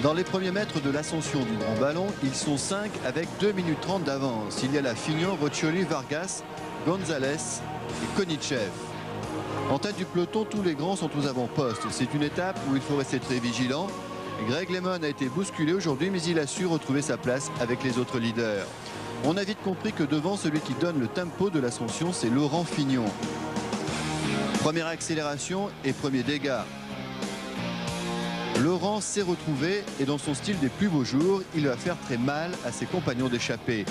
Dans les premiers mètres de l'ascension du grand ballon, ils sont 5 avec 2 minutes 30 d'avance. Il y a là Fignon, Roccioli, Vargas, Gonzalez et Konichev. En tête du peloton, tous les grands sont aux avant-postes. C'est une étape où il faut rester très vigilant. Greg LeMond a été bousculé aujourd'hui, mais il a su retrouver sa place avec les autres leaders. On a vite compris que devant, celui qui donne le tempo de l'ascension, c'est Laurent Fignon. Première accélération et premier dégât. Laurent s'est retrouvé et dans son style des plus beaux jours, il va faire très mal à ses compagnons d'échappée.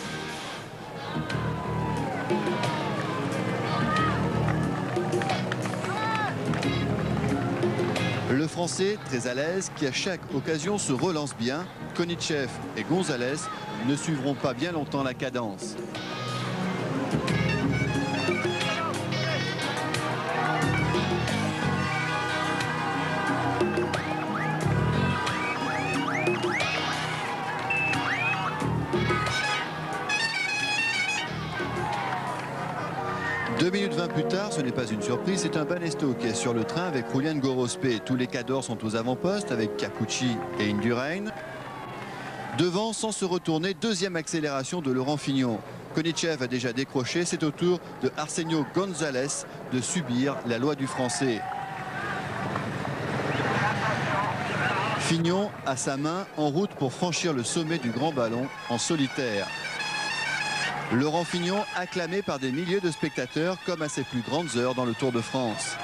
Le Français, très à l'aise, qui à chaque occasion se relance bien. Konichev et Gonzalez ne suivront pas bien longtemps la cadence. Deux minutes 20 plus tard, ce n'est pas une surprise, c'est un Banesto qui est sur le train avec Julian Gorospe. Tous les cadors sont aux avant-postes avec Capucci et Indurain. Devant, sans se retourner, deuxième accélération de Laurent Fignon. Konichev a déjà décroché, c'est au tour de Arsenio Gonzalez de subir la loi du Français. Fignon a sa main en route pour franchir le sommet du grand ballon en solitaire. Laurent Fignon acclamé par des milliers de spectateurs comme à ses plus grandes heures dans le Tour de France.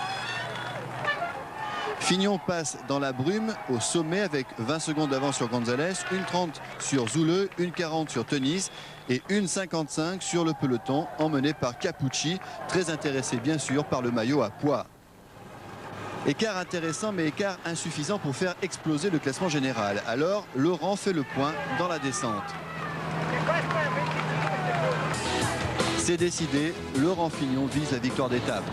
Fignon passe dans la brume au sommet avec 20 secondes d'avance sur Gonzalez, 1,30 sur Zoule, 1,40 sur Teunisz et 1,55 sur le peloton emmené par Capucci, très intéressé bien sûr par le maillot à pois. Écart intéressant mais écart insuffisant pour faire exploser le classement général. Alors Laurent fait le point dans la descente. C'est décidé, Laurent Fignon vise la victoire d'étape.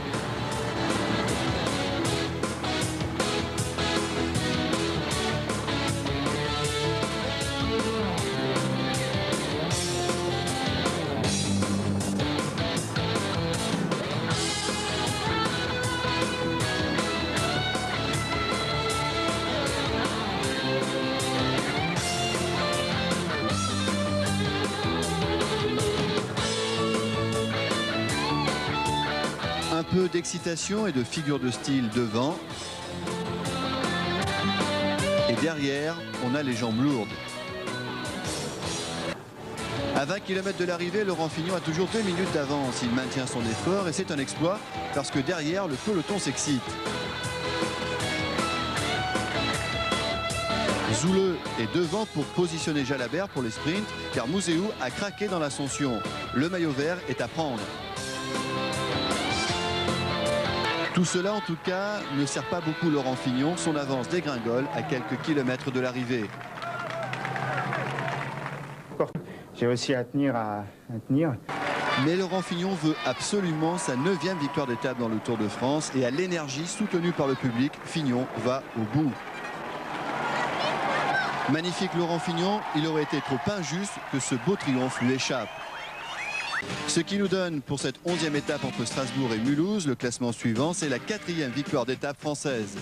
Un peu d'excitation et de figure de style devant. Et derrière, on a les jambes lourdes. À 20 km de l'arrivée, Laurent Fignon a toujours 2 minutes d'avance. Il maintient son effort et c'est un exploit parce que derrière, le peloton s'excite. Zoule est devant pour positionner Jalabert pour les sprints car Mouzeou a craqué dans l'ascension. Le maillot vert est à prendre. Tout cela, en tout cas, ne sert pas beaucoup Laurent Fignon. Son avance dégringole à quelques kilomètres de l'arrivée. J'ai réussi à tenir. Mais Laurent Fignon veut absolument sa 9e victoire d'étape dans le Tour de France. Et à l'énergie soutenue par le public, Fignon va au bout. Magnifique Laurent Fignon, il aurait été trop injuste que ce beau triomphe lui échappe. Ce qui nous donne pour cette 11e étape entre Strasbourg et Mulhouse, le classement suivant, c'est la 4e victoire d'étape française.